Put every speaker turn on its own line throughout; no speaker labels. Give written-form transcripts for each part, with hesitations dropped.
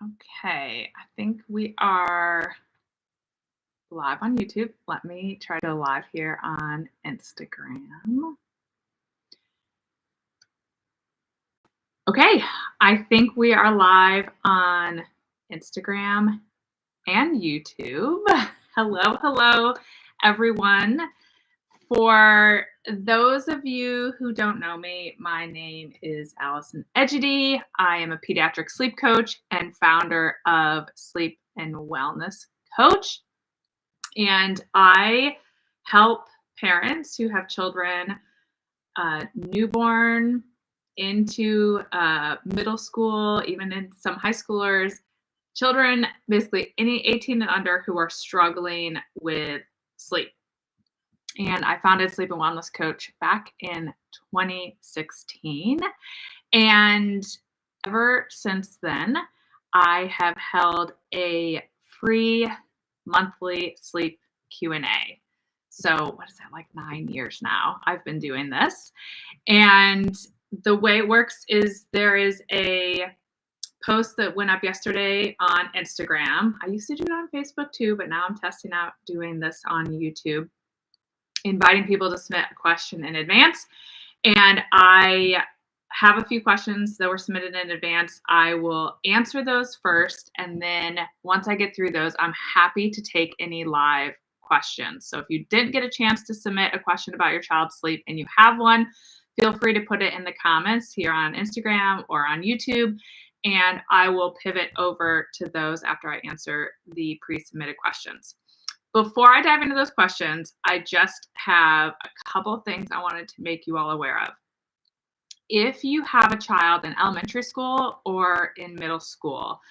Okay, I think we are live on YouTube. Let me try to live here on Instagram. Okay, I think we are live on Instagram and YouTube. Hello, hello, everyone. For those of you who don't know me, my name is Allison Egidi. I am a pediatric sleep coach and founder of Sleep and Wellness Coach. And I help parents who have children newborn into middle school, even in some high schoolers, children, basically any 18 and under who are struggling with sleep. And I founded Sleep and Wellness Coach back in 2016. And ever since then, I have held a free monthly sleep Q&A. So what is that, like 9 years now I've been doing this. And the way it works is there is a post that went up yesterday on Instagram. I used to do it on Facebook too, but now I'm testing out doing this on YouTube, inviting people to submit a question in advance. And I have a few questions that were submitted in advance. I will answer those first. And then once I get through those, I'm happy to take any live questions. So if you didn't get a chance to submit a question about your child's sleep and you have one, feel free to put it in the comments here on Instagram or on YouTube. And I will pivot over to those after I answer the pre-submitted questions. Before I dive into those questions, I just have a couple of things I wanted to make you all aware of. If you have a child in elementary school or in middle school,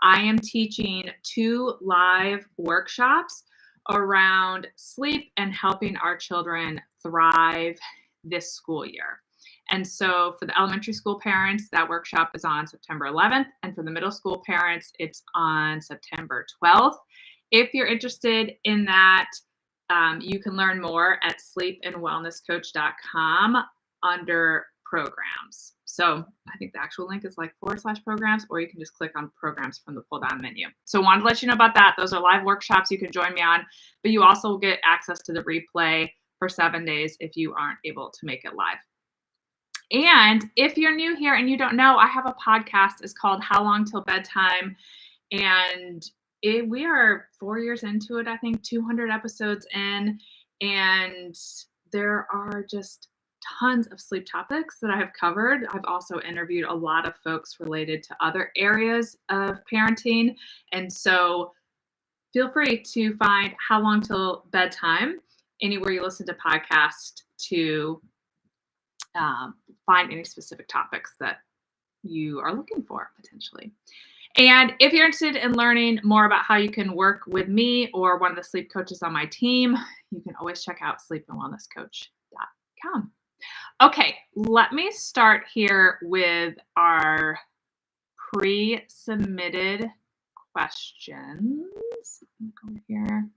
I am teaching 2 live workshops around sleep and helping our children thrive this school year. And so for the elementary school parents, that workshop is on September 11th. And for the middle school parents, it's on September 12th. If you're interested in that, you can learn more at sleepandwellnesscoach.com under programs. So I think the actual link is like /programs, or you can just click on programs from the pull down menu. So wanted to let you know about that. Those are live workshops you can join me on, but you also will get access to the replay for 7 days if you aren't able to make it live. And if you're new here and you don't know, I have a podcast. It's called How Long Til Bedtime. And we are 4 years into it, I think 200 episodes in, and there are just tons of sleep topics that I have covered. I've also interviewed a lot of folks related to other areas of parenting. And so feel free to find How Long Til Bedtime anywhere you listen to podcasts to find any specific topics that you are looking for potentially. And if you're interested in learning more about how you can work with me or one of the sleep coaches on my team, you can always check out sleepandwellnesscoach.com. Okay, let me start here with our pre-submitted questions. Let me go over here.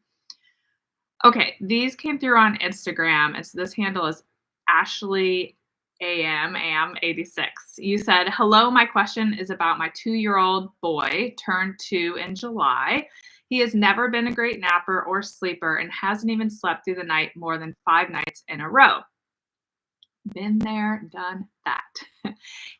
Okay, these came through on Instagram, and so this handle is Ashley AM86. You said, hello, my question is about my 2-year-old boy, turned 2 in July. He has never been a great napper or sleeper and hasn't even slept through the night more than 5 nights in a row. Been there, done that.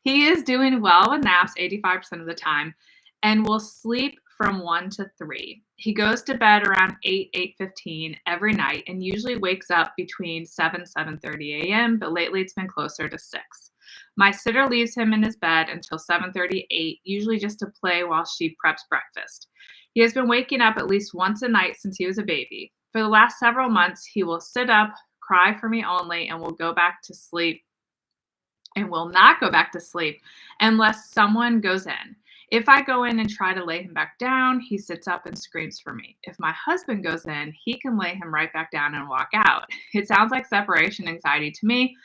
He is doing well with naps 85% of the time and will sleep from 1 to 3. He goes to bed around 8:15 every night and usually wakes up between 7:30 a.m., but lately it's been closer to 6. My sitter leaves him in his bed until 7:38, usually just to play while she preps breakfast. He has been waking up at least once a night since he was a baby. For the last several months, he will sit up, cry for me only, and will go back to sleep and will not go back to sleep unless someone goes in. If I go in and try to lay him back down, he sits up and screams for me. If my husband goes in, he can lay him right back down and walk out. It sounds like separation anxiety to me,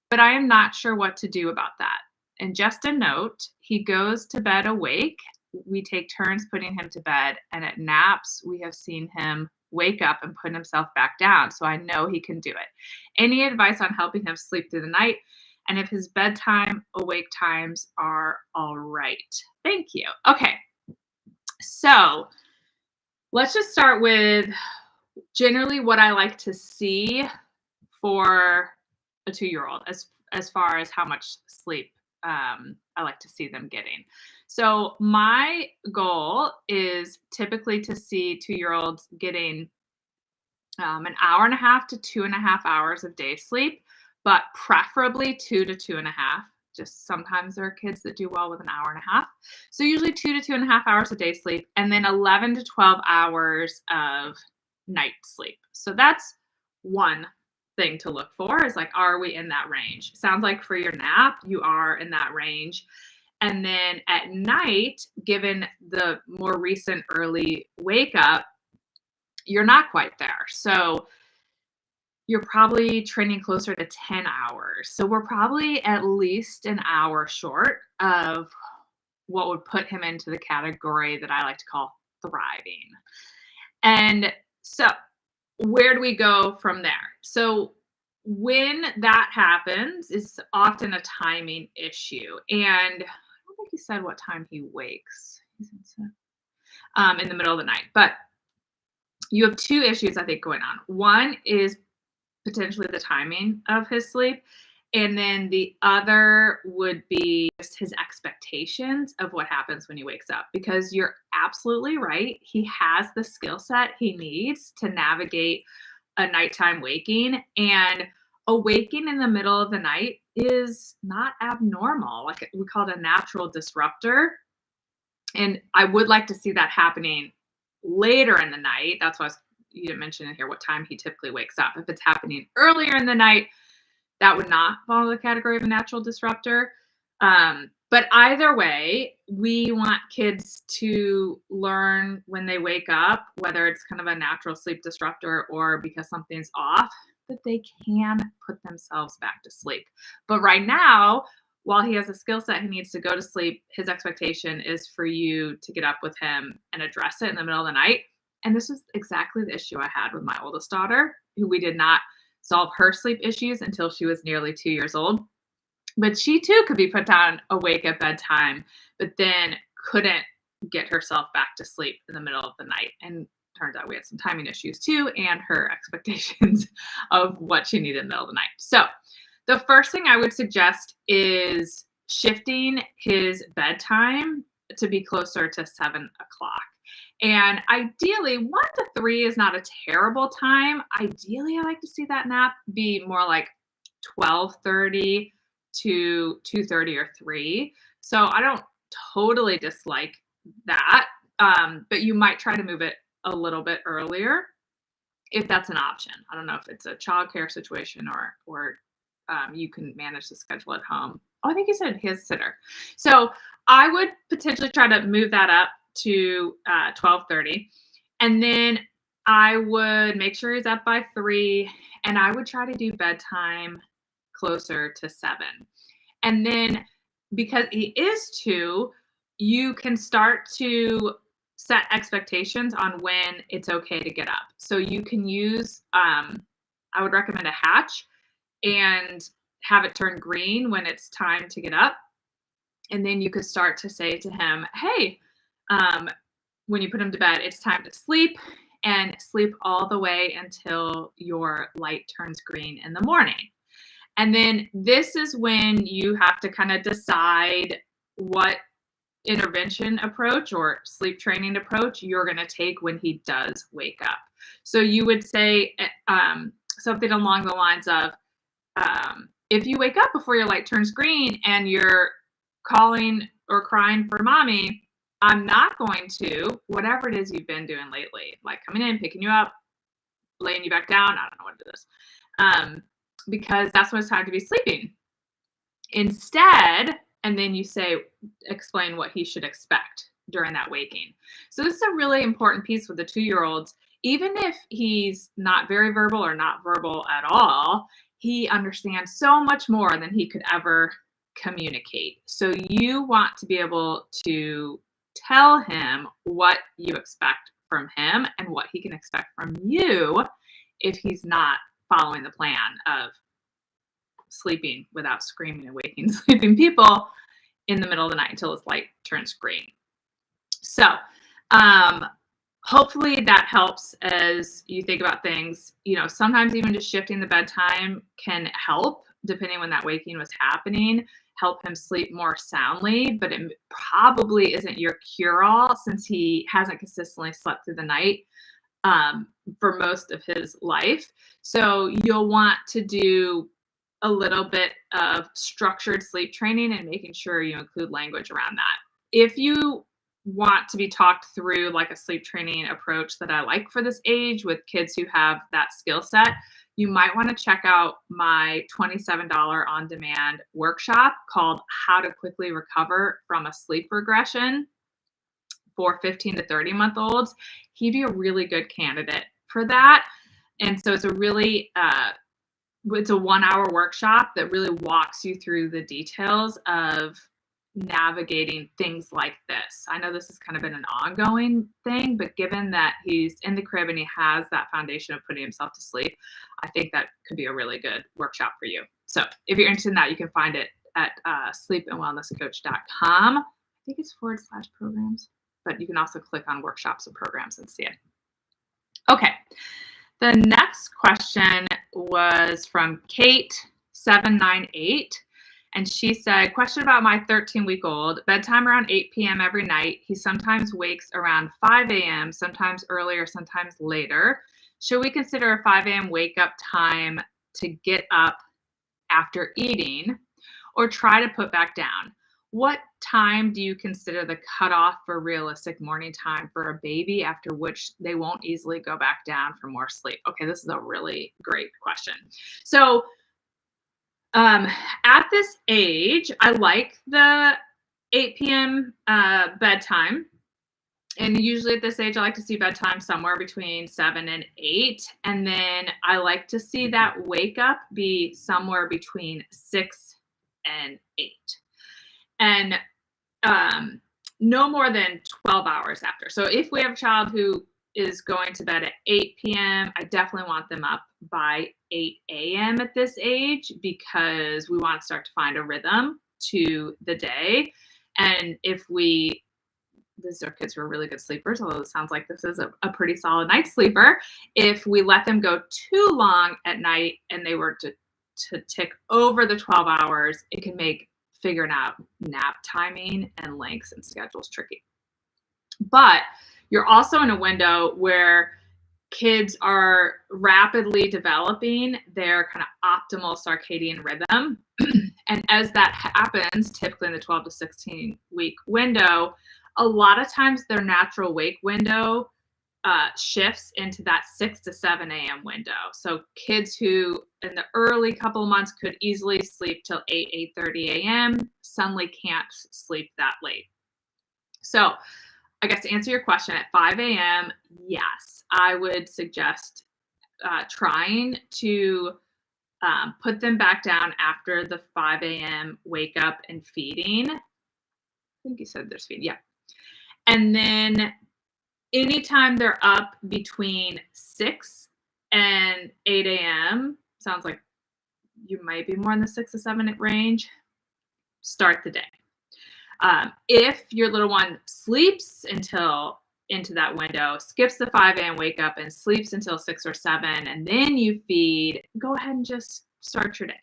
but I am not sure what to do about that. And just a note, he goes to bed awake. We take turns putting him to bed, and at naps, we have seen him wake up and put himself back down, so I know he can do it. Any advice on helping him sleep through the night? And if his bedtime awake times are all right. Thank you. Okay. So let's just start with generally what I like to see for a 2-year-old as far as how much sleep I like to see them getting. So my goal is typically to see 2-year-olds getting an hour and a half to 2.5 hours of day sleep, but preferably 2 to 2.5. Just sometimes there are kids that do well with an hour and a half. So usually 2 to 2.5 hours of day sleep, and then 11 to 12 hours of night sleep. So that's one thing to look for is like, are we in that range? Sounds like for your nap, you are in that range. And then at night, given the more recent early wake up, you're not quite there. So you're probably trending closer to 10 hours. So we're probably at least an hour short of what would put him into the category that I like to call thriving. And so where do we go from there? So when that happens is often a timing issue. And I don't think he said what time he wakes. In the middle of the night. But you have two issues, I think, going on. One is potentially the timing of his sleep. And then the other would be just his expectations of what happens when he wakes up. Because you're absolutely right. He has the skill set he needs to navigate a nighttime waking. And a waking in the middle of the night is not abnormal. Like we call it a natural disruptor. And I would like to see that happening later in the night. That's why you didn't mention in here what time he typically wakes up. If it's happening earlier in the night, that would not fall in the category of a natural disruptor. But either way, we want kids to learn when they wake up, whether it's kind of a natural sleep disruptor or because something's off, that they can put themselves back to sleep. But right now, while he has a skill set he needs to go to sleep, his expectation is for you to get up with him and address it in the middle of the night. And this was exactly the issue I had with my oldest daughter, who we did not solve her sleep issues until she was nearly 2 years old. But she too could be put down awake at bedtime, but then couldn't get herself back to sleep in the middle of the night. And turns out we had some timing issues too, and her expectations of what she needed in the middle of the night. So the first thing I would suggest is shifting his bedtime to be closer to 7 o'clock. And ideally, 1 to 3 is not a terrible time. Ideally, I like to see that nap be more like 12:30 to 2:30 or 3. So I don't totally dislike that, but you might try to move it a little bit earlier if that's an option. I don't know if it's a childcare situation or you can manage the schedule at home. Oh, I think you said his sitter. So I would potentially try to move that up to 12:30, and then I would make sure he's up by 3, and I would try to do bedtime closer to 7. And then because he is 2, you can start to set expectations on when it's okay to get up. So you can use, I would recommend a hatch and have it turn green when it's time to get up. And then you could start to say to him, hey, when you put him to bed, it's time to sleep and sleep all the way until your light turns green in the morning. And then this is when you have to kind of decide what intervention approach or sleep training approach you're going to take when he does wake up. So you would say something along the lines of, if you wake up before your light turns green and you're calling or crying for mommy, I'm not going to, whatever it is you've been doing lately, like coming in, picking you up, laying you back down. I don't know what it is. Because that's when it's time to be sleeping. Instead, and then you explain what he should expect during that waking. So this is a really important piece with the 2-year-olds. Even if he's not very verbal or not verbal at all, he understands so much more than he could ever communicate. So you want to be able to tell him what you expect from him and what he can expect from you if he's not following the plan of sleeping without screaming and waking sleeping people in the middle of the night until his light turns green. So Um, Hopefully that helps as you think about things. Sometimes even just shifting the bedtime can help, depending when that waking was happening, help him sleep more soundly, but it probably isn't your cure-all since he hasn't consistently slept through the night um, for most of his life. So you'll want to do a little bit of structured sleep training and making sure you include language around that. If you want to be talked through like a sleep training approach that I like for this age with kids who have that skill set, you might want to check out my $27 on demand workshop called How to Quickly Recover from a Sleep Regression for 15 to 30-month-olds. He'd be a really good candidate for that. And so it's a 1-hour workshop that really walks you through the details of navigating things like this. I know this has kind of been an ongoing thing, but given that he's in the crib and he has that foundation of putting himself to sleep, I think that could be a really good workshop for you. So if you're interested in that, you can find it at sleepandwellnesscoach.com. I think it's /programs, but you can also click on workshops and programs and see it. Okay. The next question was from Kate798. And she said, question about my 13-week-old, bedtime around 8 p.m. every night. He sometimes wakes around 5 a.m., sometimes earlier, sometimes later. Should we consider a 5 a.m. wake up time to get up after eating or try to put back down? What time do you consider the cutoff for realistic morning time for a baby after which they won't easily go back down for more sleep? Okay, this is a really great question. So at this age, I like the 8 p.m. Bedtime. And usually at this age, I like to see bedtime somewhere between 7 and 8. And then I like to see that wake up be somewhere between 6 and 8. And no more than 12 hours after. So if we have a child who is going to bed at 8 p.m., I definitely want them up by 8 a.m. at this age because we want to start to find a rhythm to the day. And if these are kids who are really good sleepers, although it sounds like this is a pretty solid night sleeper. If we let them go too long at night and they were to tick over the 12 hours, it can make figuring out nap timing and lengths and schedules tricky. But you're also in a window where kids are rapidly developing their kind of optimal circadian rhythm. And as that happens, typically in the 12 to 16 week window, a lot of times their natural wake window shifts into that 6 to 7 a.m. window. So kids who in the early couple of months could easily sleep till 8:30 a.m. suddenly can't sleep that late. So I guess to answer your question, at 5 a.m., yes, I would suggest trying to put them back down after the 5 a.m. wake up and feeding. I think you said there's feeding, yeah. And then anytime they're up between 6 and 8 a.m., sounds like you might be more in the 6 to 7 range, start the day. If your little one sleeps into that window, skips the 5 a.m. wake up and sleeps until 6 or 7, and then you feed, go ahead and just start your day.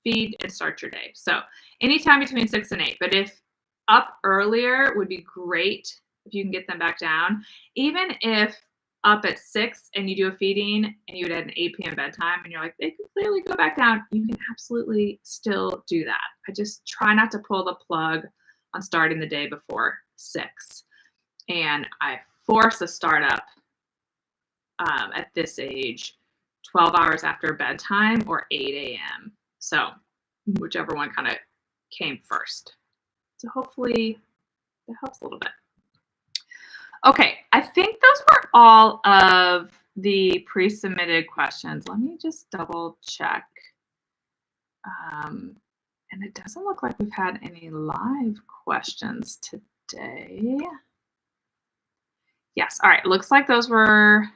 Feed and start your day. So anytime between 6 and 8. But if up earlier would be great if you can get them back down. Even if up at 6 and you do a feeding and you would have an 8 p.m. bedtime and you're like, they could clearly go back down, you can absolutely still do that. I just try not to pull the plug on starting the day before 6. And I force a startup at this age 12 hours after bedtime or 8 a.m. So whichever one kind of came first. So hopefully that helps a little bit. Okay, I think those were all of the pre-submitted questions. Let me just double check. And it doesn't look like we've had any live questions today. Yes, all right, looks like those were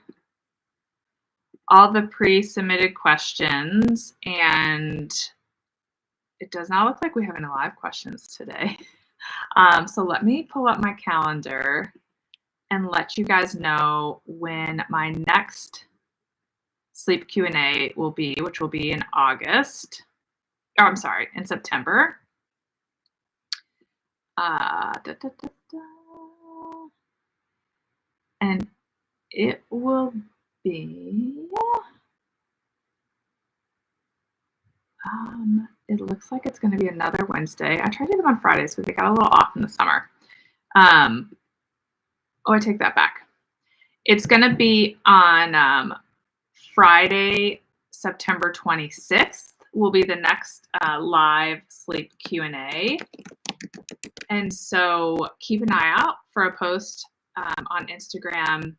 all the pre-submitted questions, and it does not look like we have any live questions today. So let me pull up my calendar and let you guys know when my next sleep Q&A will be, which will be in August. Oh, I'm sorry, in September. And it will be, it looks like it's going to be another Wednesday. I tried to do them on Fridays, but they got a little off in the summer. I take that back. It's going to be on Friday, September 26th will be the next live sleep Q&A. And so keep an eye out for a post on Instagram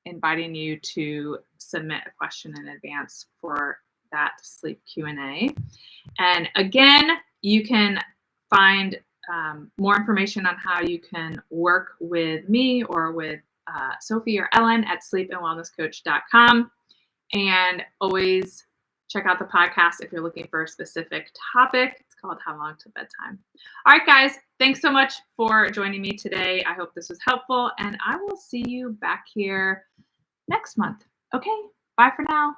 inviting you to submit a question in advance for that sleep Q&A. And again, you can find more information on how you can work with me or with Sophie or Ellen at sleepandwellnesscoach.com. And always check out the podcast if you're looking for a specific topic. It's called How Long Til Bedtime. All right, guys, thanks so much for joining me today. I hope this was helpful, and I will see you back here next month. Okay, bye for now.